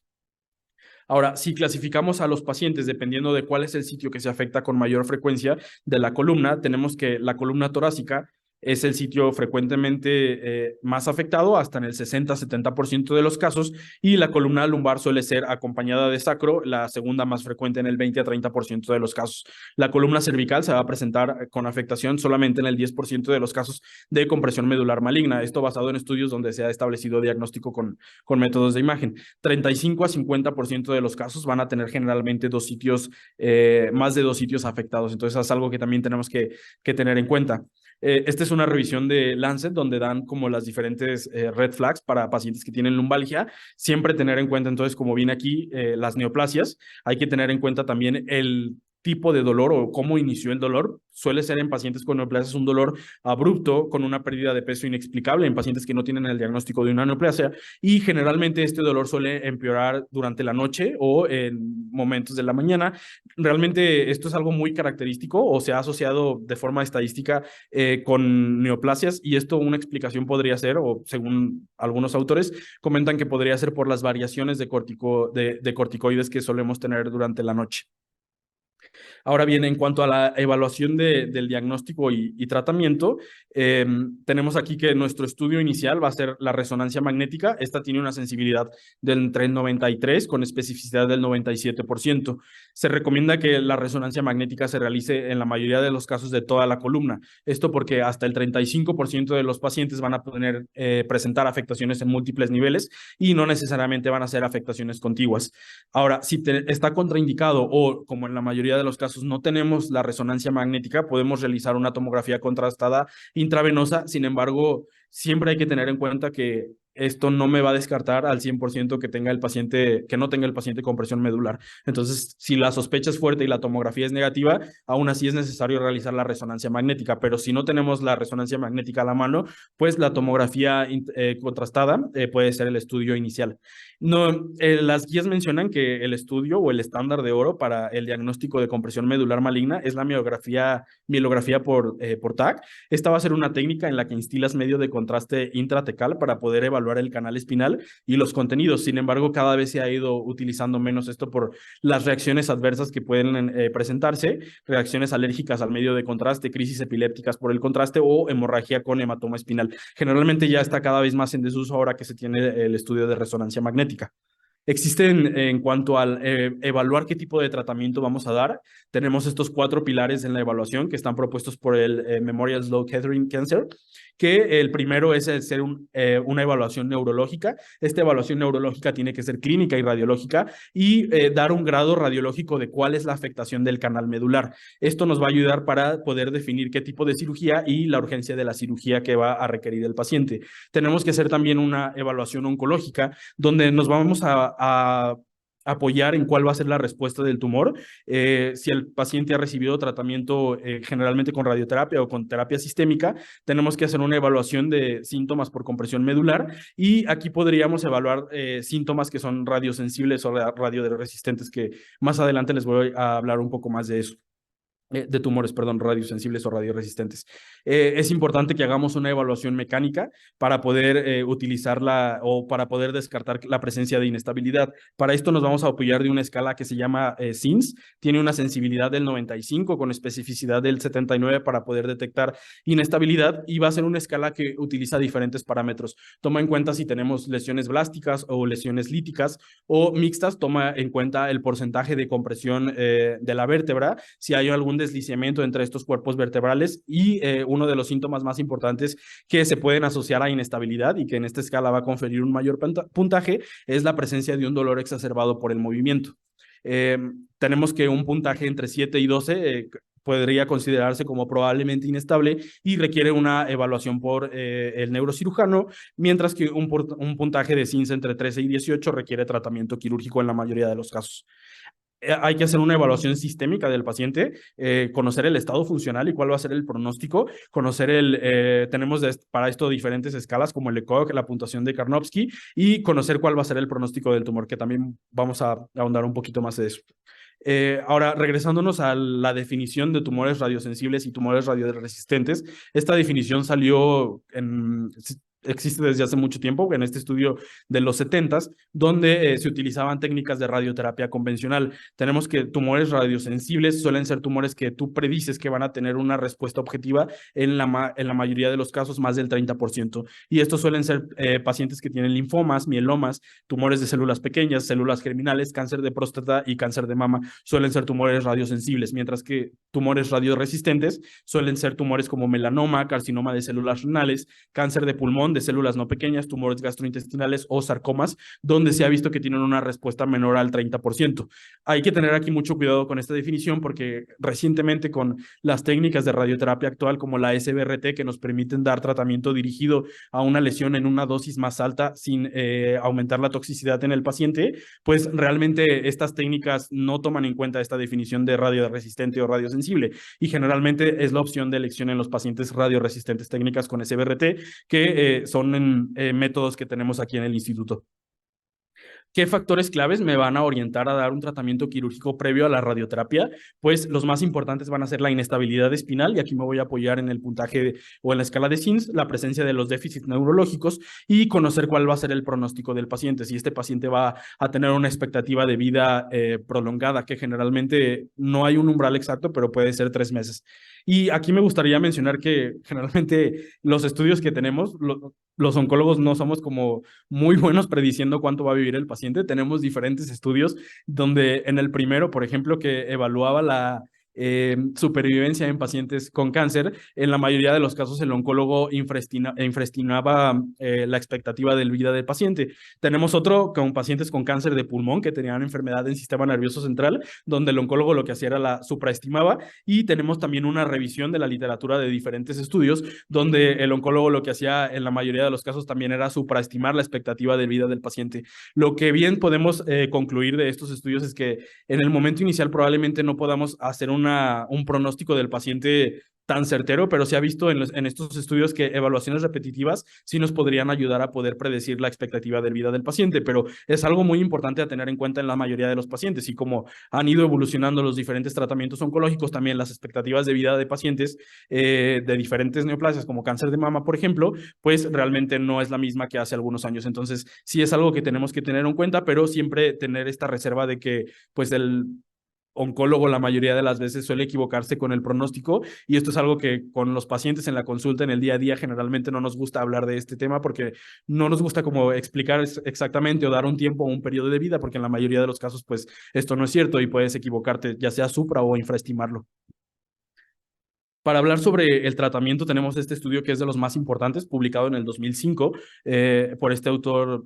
Ahora, si clasificamos a los pacientes dependiendo de cuál es el sitio que se afecta con mayor frecuencia de la columna, tenemos que la columna torácica es el sitio frecuentemente más afectado, hasta en el 60-70% de los casos, y la columna lumbar suele ser acompañada de sacro, la segunda más frecuente en el 20-30% de los casos. La columna cervical se va a presentar con afectación solamente en el 10% de los casos de compresión medular maligna, esto basado en estudios donde se ha establecido diagnóstico con métodos de imagen. 35-50% de los casos van a tener generalmente más de dos sitios afectados, entonces es algo que también tenemos que tener en cuenta. Esta es una revisión de Lancet donde dan como las diferentes red flags para pacientes que tienen lumbalgia. Siempre tener en cuenta, entonces, como viene aquí, las neoplasias. Hay que tener en cuenta también el tipo de dolor o cómo inició el dolor. Suele ser en pacientes con neoplasias un dolor abrupto con una pérdida de peso inexplicable en pacientes que no tienen el diagnóstico de una neoplasia, y generalmente este dolor suele empeorar durante la noche o en momentos de la mañana. Realmente esto es algo muy característico o se ha asociado de forma estadística con neoplasias, y esto una explicación podría ser, o según algunos autores, comentan que podría ser por las variaciones de corticoides que solemos tener durante la noche. Ahora bien, en cuanto a la evaluación del diagnóstico y tratamiento, tenemos aquí que nuestro estudio inicial va a ser la resonancia magnética. Esta tiene una sensibilidad entre el 93 con especificidad del 97%. Se recomienda que la resonancia magnética se realice en la mayoría de los casos de toda la columna. Esto porque hasta el 35% de los pacientes van a presentar afectaciones en múltiples niveles y no necesariamente van a ser afectaciones contiguas. Ahora, si está contraindicado o, como en la mayoría de los casos, no tenemos la resonancia magnética, podemos realizar una tomografía contrastada intravenosa. Sin embargo, siempre hay que tener en cuenta que esto no me va a descartar al 100% que no tenga el paciente compresión medular. Entonces, si la sospecha es fuerte y la tomografía es negativa, aún así es necesario realizar la resonancia magnética. Pero si no tenemos la resonancia magnética a la mano, pues la tomografía contrastada puede ser el estudio inicial. No, las guías mencionan que el estudio o el estándar de oro para el diagnóstico de compresión medular maligna es la mielografía por TAC. Esta va a ser una técnica en la que instilas medio de contraste intratecal para poder evaluar el canal espinal y los contenidos. Sin embargo, cada vez se ha ido utilizando menos esto por las reacciones adversas que pueden presentarse, reacciones alérgicas al medio de contraste, crisis epilépticas por el contraste o hemorragia con hematoma espinal. Generalmente ya está cada vez más en desuso ahora que se tiene el estudio de resonancia magnética. Existen en cuanto al evaluar qué tipo de tratamiento vamos a dar. Tenemos estos 4 pilares en la evaluación que están propuestos por el Memorial Sloan Kettering Cancer, que el primero es el ser una evaluación neurológica. Esta evaluación neurológica tiene que ser clínica y radiológica y dar un grado radiológico de cuál es la afectación del canal medular. Esto nos va a ayudar para poder definir qué tipo de cirugía y la urgencia de la cirugía que va a requerir el paciente. Tenemos que hacer también una evaluación oncológica donde nos vamos a apoyar en cuál va a ser la respuesta del tumor. Si el paciente ha recibido tratamiento generalmente con radioterapia o con terapia sistémica, tenemos que hacer una evaluación de síntomas por compresión medular y aquí podríamos evaluar síntomas que son radiosensibles o radioresistentes, que más adelante les voy a hablar un poco más de eso. De tumores, perdón, radiosensibles o radioresistentes. Es importante que hagamos una evaluación mecánica para poder utilizarla o para poder descartar la presencia de inestabilidad. Para esto nos vamos a apoyar de una escala que se llama SINS. Tiene una sensibilidad del 95 con especificidad del 79 para poder detectar inestabilidad y va a ser una escala que utiliza diferentes parámetros. Toma en cuenta si tenemos lesiones blásticas o lesiones líticas o mixtas. Toma en cuenta el porcentaje de compresión de la vértebra, si hay algún deslizamiento entre estos cuerpos vertebrales y uno de los síntomas más importantes que se pueden asociar a inestabilidad y que en esta escala va a conferir un mayor puntaje es la presencia de un dolor exacerbado por el movimiento. Tenemos que un puntaje entre 7 y 12 podría considerarse como probablemente inestable y requiere una evaluación por el neurocirujano, mientras que un puntaje de SINS entre 13 y 18 requiere tratamiento quirúrgico en la mayoría de los casos. Hay que hacer una evaluación sistémica del paciente, conocer el estado funcional y cuál va a ser el pronóstico, tenemos para esto diferentes escalas como el ECOG, la puntuación de Karnofsky, y conocer cuál va a ser el pronóstico del tumor, que también vamos a ahondar un poquito más de eso. Ahora, regresándonos a la definición de tumores radiosensibles y tumores radioresistentes, esta definición existe desde hace mucho tiempo, en este estudio de los 70s, donde se utilizaban técnicas de radioterapia convencional. Tenemos que tumores radiosensibles suelen ser tumores que tú predices que van a tener una respuesta objetiva en la mayoría de los casos, más del 30%. Y estos suelen ser pacientes que tienen linfomas, mielomas, tumores de células pequeñas, células germinales, cáncer de próstata y cáncer de mama. Suelen ser tumores radiosensibles, mientras que tumores radioresistentes suelen ser tumores como melanoma, carcinoma de células renales, cáncer de pulmón, de células no pequeñas, tumores gastrointestinales o sarcomas, donde se ha visto que tienen una respuesta menor al 30%. Hay que tener aquí mucho cuidado con esta definición porque recientemente con las técnicas de radioterapia actual como la SBRT, que nos permiten dar tratamiento dirigido a una lesión en una dosis más alta sin aumentar la toxicidad en el paciente, pues realmente estas técnicas no toman en cuenta esta definición de radioresistente o radiosensible y generalmente es la opción de elección en los pacientes radioresistentes, técnicas con SBRT, que son métodos que tenemos aquí en el instituto. ¿Qué factores claves me van a orientar a dar un tratamiento quirúrgico previo a la radioterapia? Pues los más importantes van a ser la inestabilidad espinal, y aquí me voy a apoyar en el puntaje o en la escala de SINS, la presencia de los déficits neurológicos y conocer cuál va a ser el pronóstico del paciente. Si este paciente va a tener una expectativa de vida prolongada, que generalmente no hay un umbral exacto, pero puede ser 3 meses. Y aquí me gustaría mencionar que generalmente los estudios que tenemos, los oncólogos no somos como muy buenos prediciendo cuánto va a vivir el paciente. Tenemos diferentes estudios donde en el primero, por ejemplo, que evaluaba la supervivencia en pacientes con cáncer, en la mayoría de los casos el oncólogo infraestimaba la expectativa de vida del paciente. Tenemos otro con pacientes con cáncer de pulmón que tenían enfermedad del sistema nervioso central, donde el oncólogo lo que hacía era la supraestimaba, y tenemos también una revisión de la literatura de diferentes estudios, donde el oncólogo lo que hacía en la mayoría de los casos también era supraestimar la expectativa de vida del paciente. Lo que bien podemos concluir de estos estudios es que en el momento inicial probablemente no podamos hacer un pronóstico del paciente tan certero, pero se ha visto en estos estudios que evaluaciones repetitivas sí nos podrían ayudar a poder predecir la expectativa de vida del paciente, pero es algo muy importante a tener en cuenta en la mayoría de los pacientes, y como han ido evolucionando los diferentes tratamientos oncológicos, también las expectativas de vida de pacientes de diferentes neoplasias como cáncer de mama, por ejemplo, pues realmente no es la misma que hace algunos años. Entonces sí es algo que tenemos que tener en cuenta, pero siempre tener esta reserva de que pues oncólogo la mayoría de las veces suele equivocarse con el pronóstico, y esto es algo que con los pacientes en la consulta en el día a día generalmente no nos gusta hablar de este tema porque no nos gusta como explicar exactamente o dar un tiempo o un periodo de vida, porque en la mayoría de los casos pues esto no es cierto y puedes equivocarte, ya sea supra o infraestimarlo. Para hablar sobre el tratamiento tenemos este estudio que es de los más importantes, publicado en el 2005 por este autor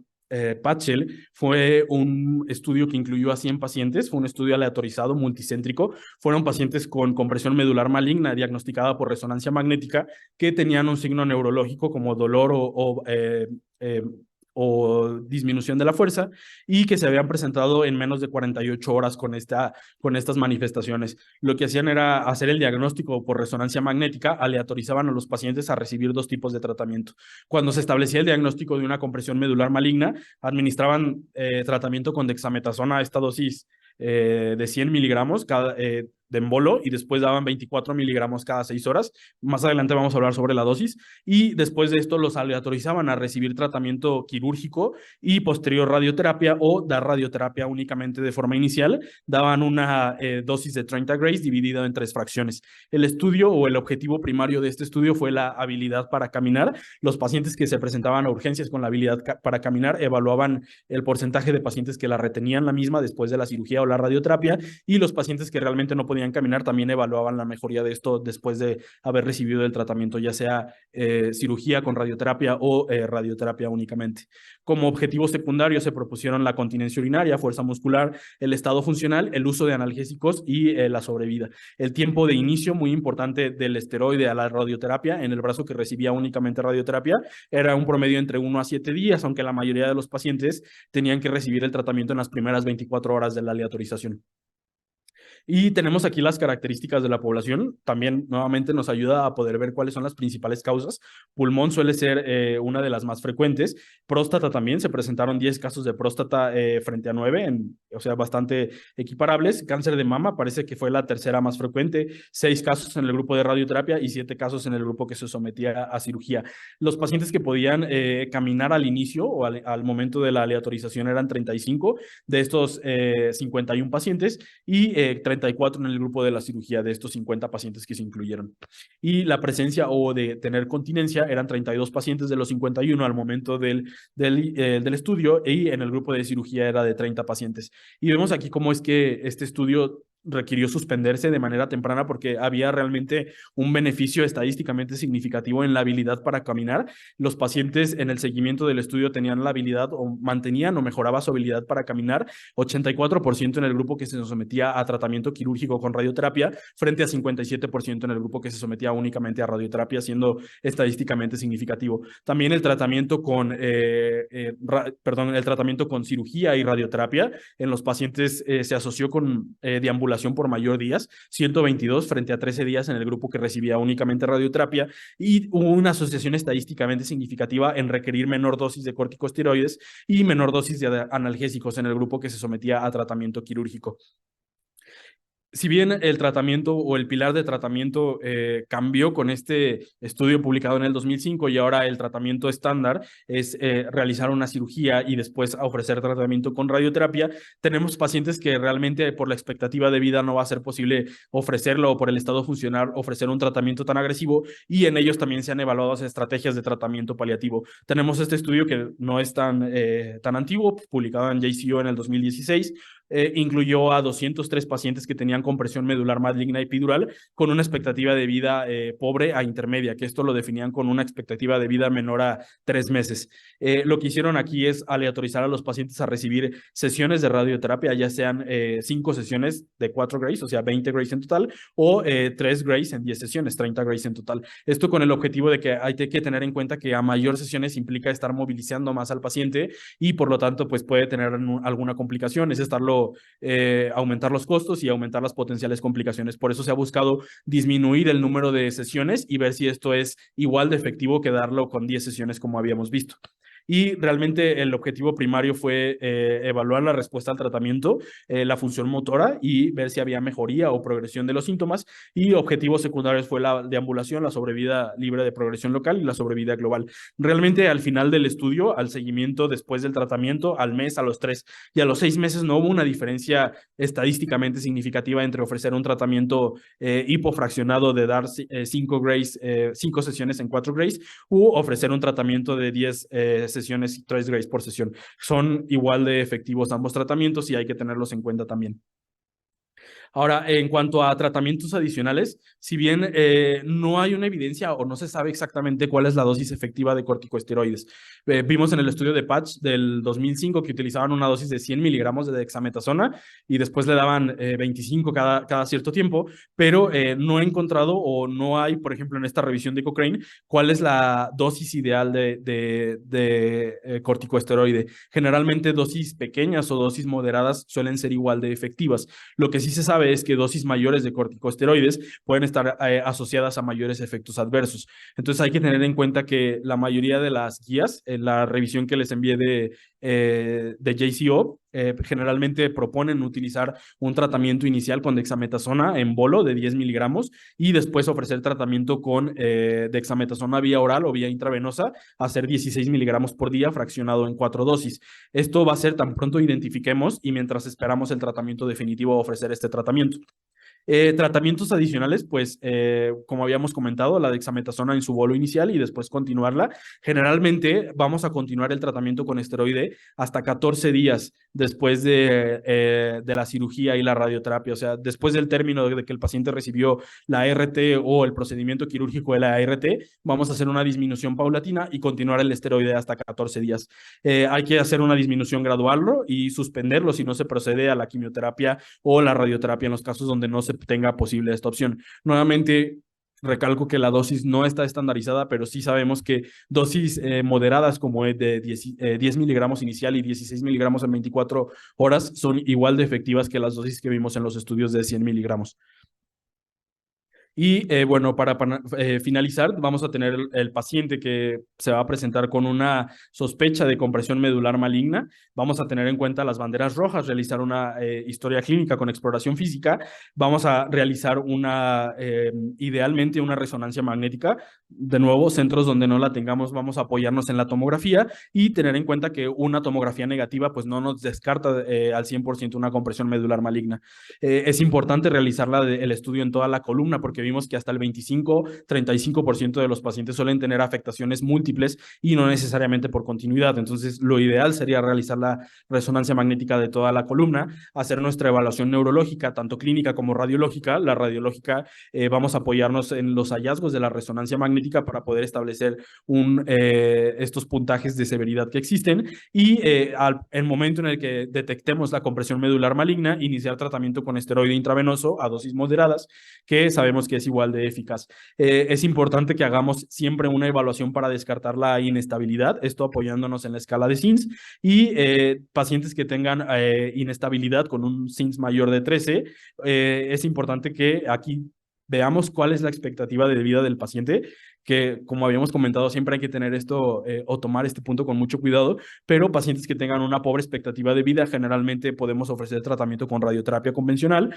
Patchell. Fue un estudio que incluyó a 100 pacientes, fue un estudio aleatorizado, multicéntrico. Fueron pacientes con compresión medular maligna diagnosticada por resonancia magnética que tenían un signo neurológico como dolor o disminución de la fuerza, y que se habían presentado en menos de 48 horas con estas manifestaciones. Lo que hacían era hacer el diagnóstico por resonancia magnética, aleatorizaban a los pacientes a recibir dos tipos de tratamiento. Cuando se establecía el diagnóstico de una compresión medular maligna, administraban tratamiento con dexametasona, esta dosis de 100 miligramos de embolo, y después daban 24 miligramos cada 6 horas. Más adelante vamos a hablar sobre la dosis. Y después de esto los aleatorizaban a recibir tratamiento quirúrgico y posterior radioterapia, o dar radioterapia únicamente de forma inicial. Daban una dosis de 30 grays dividida en 3 fracciones. El estudio o el objetivo primario de este estudio fue la habilidad para caminar. Los pacientes que se presentaban a urgencias con la habilidad para caminar evaluaban el porcentaje de pacientes que la retenían la misma después de la cirugía o la radioterapia, y los pacientes que realmente no podían caminar también evaluaban la mejoría de esto después de haber recibido el tratamiento, ya sea cirugía con radioterapia o radioterapia únicamente. Como objetivo secundario se propusieron la continencia urinaria, fuerza muscular, el estado funcional, el uso de analgésicos y la sobrevida. El tiempo de inicio, muy importante, del esteroide a la radioterapia en el brazo que recibía únicamente radioterapia, era un promedio entre 1 a 7 días, aunque la mayoría de los pacientes tenían que recibir el tratamiento en las primeras 24 horas de la aleatorización. Y tenemos aquí las características de la población. También nuevamente nos ayuda a poder ver cuáles son las principales causas. Pulmón suele ser una de las más frecuentes. Próstata también, se presentaron 10 casos de próstata frente a 9, o sea, bastante equiparables. Cáncer de mama parece que fue la tercera más frecuente, 6 casos en el grupo de radioterapia y 7 casos en el grupo que se sometía a cirugía. Los pacientes que podían caminar al inicio o al momento de la aleatorización eran 35 de estos 51 pacientes, y 34 en el grupo de la cirugía de estos 50 pacientes que se incluyeron. Y la presencia o de tener continencia eran 32 pacientes de los 51 al momento del estudio, y en el grupo de cirugía era de 30 pacientes. Y vemos aquí cómo es que este estudio requirió suspenderse de manera temprana porque había realmente un beneficio estadísticamente significativo en la habilidad para caminar. Los pacientes en el seguimiento del estudio tenían la habilidad o mantenían o mejoraba su habilidad para caminar, 84% en el grupo que se sometía a tratamiento quirúrgico con radioterapia frente a 57% en el grupo que se sometía únicamente a radioterapia, siendo estadísticamente significativo. También el tratamiento con cirugía y radioterapia en los pacientes se asoció con deambulación por mayor días, 122 frente a 13 días en el grupo que recibía únicamente radioterapia, y hubo una asociación estadísticamente significativa en requerir menor dosis de corticosteroides y menor dosis de analgésicos en el grupo que se sometía a tratamiento quirúrgico. Si bien el tratamiento o el pilar de tratamiento cambió con este estudio publicado en el 2005, y ahora el tratamiento estándar es realizar una cirugía y después ofrecer tratamiento con radioterapia, tenemos pacientes que realmente por la expectativa de vida no va a ser posible ofrecerlo, o por el estado funcional ofrecer un tratamiento tan agresivo, y en ellos también se han evaluado estrategias de tratamiento paliativo. Tenemos este estudio que no es tan antiguo, publicado en JCO en el 2016. Incluyó a 203 pacientes que tenían compresión medular maligna epidural con una expectativa de vida pobre a intermedia, que esto lo definían con una expectativa de vida menor a 3 meses. Lo que hicieron aquí es aleatorizar a los pacientes a recibir sesiones de radioterapia, ya sean 5 sesiones de 4 grays, o sea, 20 grays en total, o 3 grays en 10 sesiones, 30 grays en total. Esto con el objetivo de que hay que tener en cuenta que a mayor sesiones implica estar movilizando más al paciente, y por lo tanto pues puede tener alguna complicación, es estarlo aumentar los costos y aumentar las potenciales complicaciones. Por eso se ha buscado disminuir el número de sesiones y ver si esto es igual de efectivo que darlo con 10 sesiones como habíamos visto. y realmente el objetivo primario fue evaluar la respuesta al tratamiento, la función motora y ver si había mejoría o progresión de los síntomas, y objetivos secundarios fue la deambulación, la sobrevida libre de progresión local y la sobrevida global. Realmente al final del estudio, al seguimiento después del tratamiento, al mes, a los 3 y a los 6 meses no hubo una diferencia estadísticamente significativa entre ofrecer un tratamiento hipofraccionado de dar 5 grays, 5 sesiones en 4 grays, u ofrecer un tratamiento de 10 sesiones y 3 grays por sesión. Son igual de efectivos ambos tratamientos y hay que tenerlos en cuenta también. Ahora, en cuanto a tratamientos adicionales, si bien no hay una evidencia o no se sabe exactamente cuál es la dosis efectiva de corticosteroides, vimos en el estudio de Patch del 2005 que utilizaban una dosis de 100 miligramos de dexametasona y después le daban 25 cada cierto tiempo, pero no he encontrado o no hay, por ejemplo, en esta revisión de Cochrane, cuál es la dosis ideal de corticosteroide. Generalmente dosis pequeñas o dosis moderadas suelen ser igual de efectivas. Lo que sí se sabe es que dosis mayores de corticosteroides pueden estar asociadas a mayores efectos adversos. Entonces hay que tener en cuenta que la mayoría de las guías, en la revisión que les envié de JCO, generalmente proponen utilizar un tratamiento inicial con dexametasona en bolo de 10 miligramos y después ofrecer tratamiento con dexametasona vía oral o vía intravenosa, hacer 16 miligramos por día fraccionado en 4 dosis. Esto va a ser tan pronto identifiquemos y mientras esperamos el tratamiento definitivo a ofrecer este tratamiento. Tratamientos adicionales, pues, como habíamos comentado, la dexametasona en su bolo inicial y después continuarla. Generalmente vamos a continuar el tratamiento con esteroide hasta 14 días después de la cirugía y la radioterapia. O sea, después del término de que el paciente recibió la ART o el procedimiento quirúrgico de la ART, vamos a hacer una disminución paulatina y continuar el esteroide hasta 14 días. Hay que hacer una disminución gradual y suspenderlo si no se procede a la quimioterapia o la radioterapia en los casos donde no se tenga posible esta opción. Nuevamente, recalco que la dosis no está estandarizada, pero sí sabemos que dosis moderadas como de 10 miligramos inicial y 16 miligramos en 24 horas son igual de efectivas que las dosis que vimos en los estudios de 100 miligramos. Y bueno, para finalizar, vamos a tener el paciente que se va a presentar con una sospecha de compresión medular maligna. Vamos a tener en cuenta las banderas rojas, realizar una historia clínica con exploración física. Vamos a realizar idealmente una resonancia magnética. De nuevo, centros donde no la tengamos, vamos a apoyarnos en la tomografía y tener en cuenta que una tomografía negativa pues no nos descarta al 100% una compresión medular maligna. Es importante realizar el estudio en toda la columna porque vimos que hasta el 25-35% de los pacientes suelen tener afectaciones múltiples y no necesariamente por continuidad. Entonces, lo ideal sería realizar la resonancia magnética de toda la columna, hacer nuestra evaluación neurológica, tanto clínica como radiológica. La radiológica, vamos a apoyarnos en los hallazgos de la resonancia magnética para poder establecer estos puntajes de severidad que existen y el momento en el que detectemos la compresión medular maligna, iniciar tratamiento con esteroide intravenoso a dosis moderadas, que sabemos que es igual de eficaz. Es importante que hagamos siempre una evaluación para descartar la inestabilidad, esto apoyándonos en la escala de SINS, y pacientes que tengan inestabilidad con un SINS mayor de 13, es importante que aquí veamos cuál es la expectativa de vida del paciente, que como habíamos comentado, siempre hay que tener esto o tomar este punto con mucho cuidado, pero pacientes que tengan una pobre expectativa de vida, generalmente podemos ofrecer tratamiento con radioterapia convencional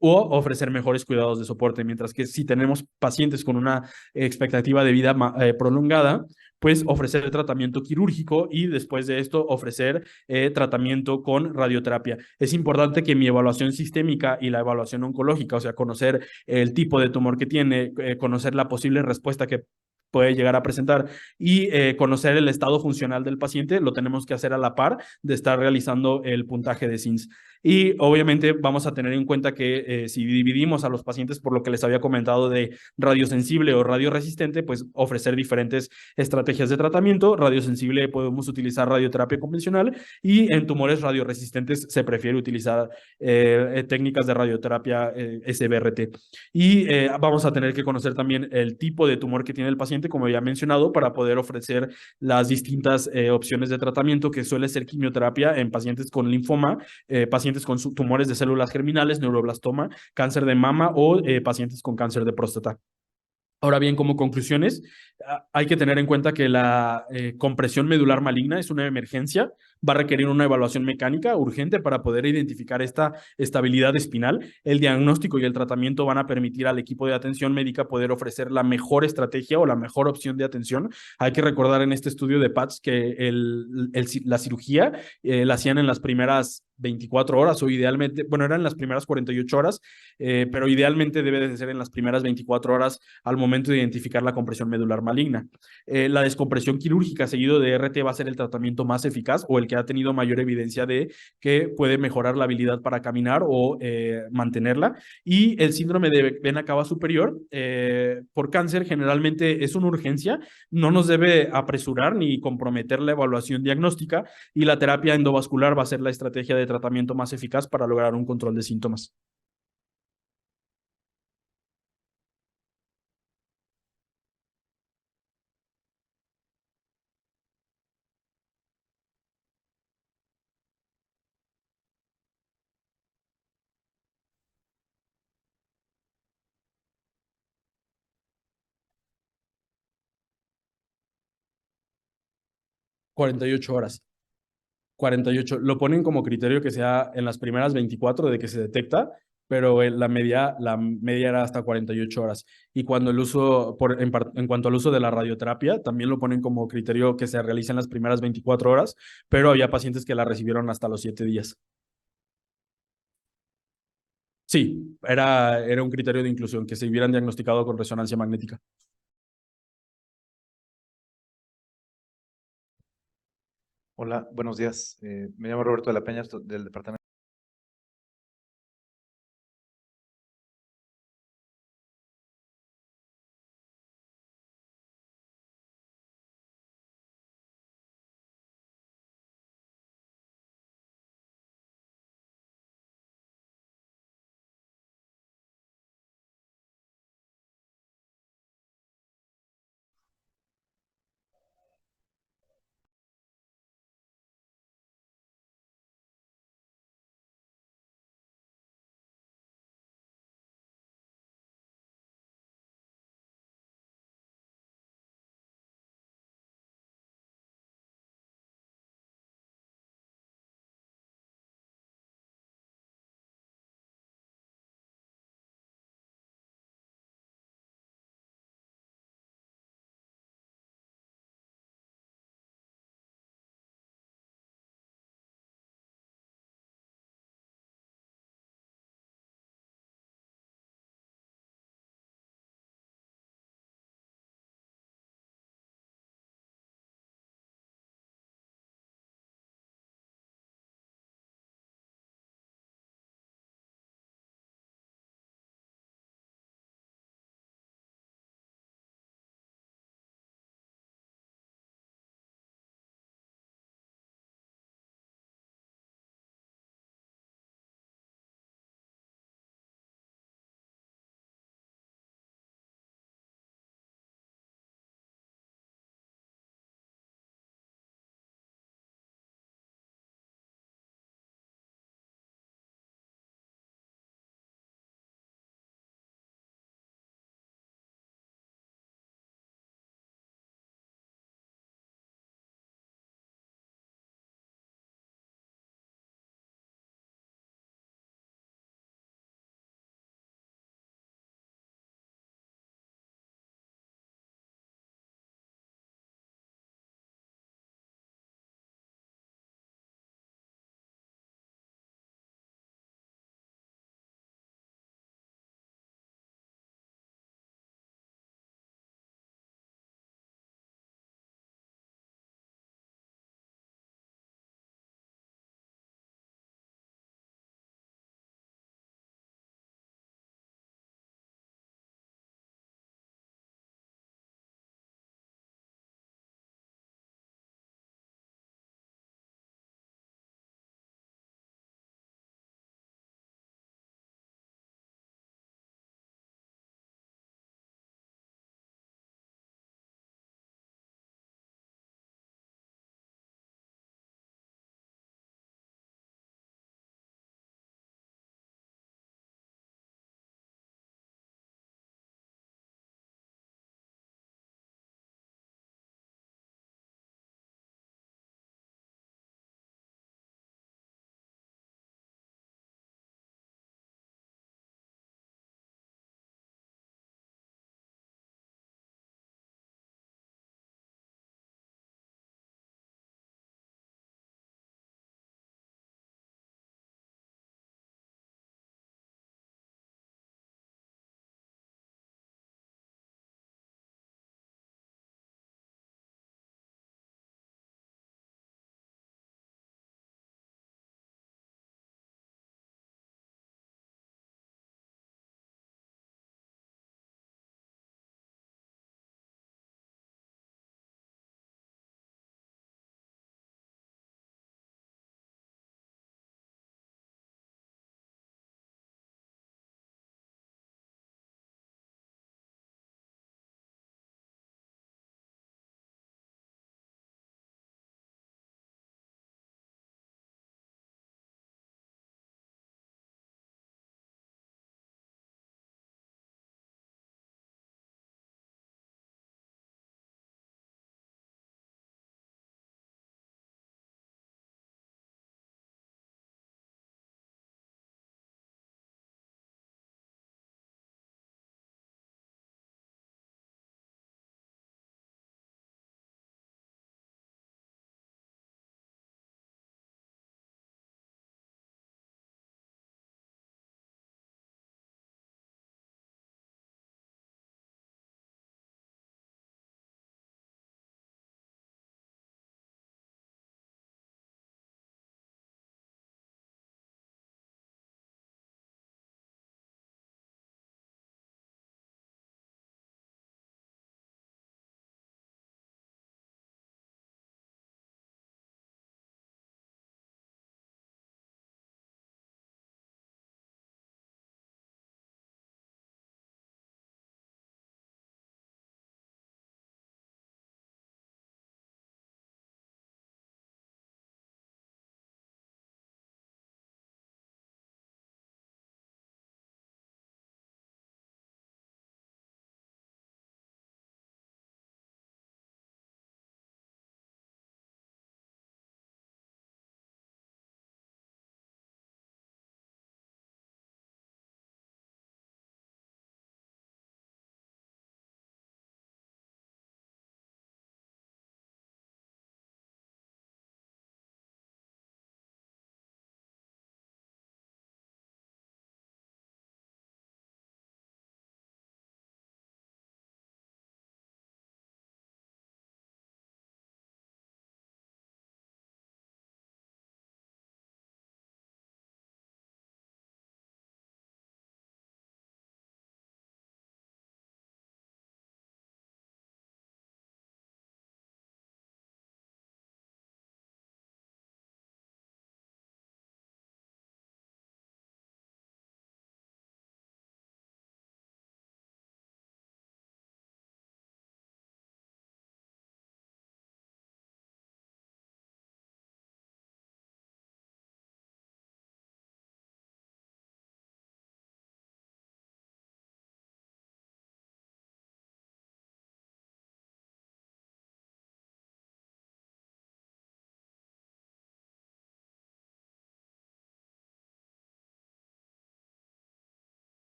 o ofrecer mejores cuidados de soporte, mientras que si tenemos pacientes con una expectativa de vida prolongada, pues ofrecer tratamiento quirúrgico y después de esto ofrecer tratamiento con radioterapia. Es importante que mi evaluación sistémica y la evaluación oncológica, o sea, conocer el tipo de tumor que tiene, conocer la posible respuesta que puede llegar a presentar y conocer el estado funcional del paciente, lo tenemos que hacer a la par de estar realizando el puntaje de SINS. Y obviamente vamos a tener en cuenta que si dividimos a los pacientes por lo que les había comentado de radiosensible o radioresistente, pues ofrecer diferentes estrategias de tratamiento. Radiosensible podemos utilizar radioterapia convencional y en tumores radioresistentes se prefiere utilizar técnicas de radioterapia SBRT. Y vamos a tener que conocer también el tipo de tumor que tiene el paciente, como ya mencionado, para poder ofrecer las distintas opciones de tratamiento, que suele ser quimioterapia en pacientes con linfoma, pacientes con tumores de células germinales, neuroblastoma, cáncer de mama o pacientes con cáncer de próstata. Ahora bien, como conclusiones, hay que tener en cuenta que la compresión medular maligna es una emergencia, va a requerir una evaluación mecánica urgente para poder identificar esta estabilidad espinal. El diagnóstico y el tratamiento van a permitir al equipo de atención médica poder ofrecer la mejor estrategia o la mejor opción de atención. Hay que recordar en este estudio de PATS que la cirugía la hacían en las primeras 24 horas o idealmente, bueno, eran las primeras 48 horas, pero idealmente debe de ser en las primeras 24 horas al momento de identificar la compresión medular maligna. La descompresión quirúrgica seguido de RT va a ser el tratamiento más eficaz o el que ha tenido mayor evidencia de que puede mejorar la habilidad para caminar o mantenerla. Y el síndrome de vena cava superior por cáncer generalmente es una urgencia, no nos debe apresurar ni comprometer la evaluación diagnóstica y la terapia endovascular va a ser la estrategia de tratamiento más eficaz para lograr un control de síntomas. Cuarenta y ocho horas. 48. Lo ponen como criterio que sea en las primeras 24 de que se detecta, pero la media era hasta 48 horas. Y cuando el uso, en cuanto al uso de la radioterapia, también lo ponen como criterio que se realiza en las primeras 24 horas, pero había pacientes que la recibieron hasta los 7 días. Sí, era un criterio de inclusión, que se hubieran diagnosticado con resonancia magnética. Hola, buenos días. Me llamo Roberto de la Peña, del departamento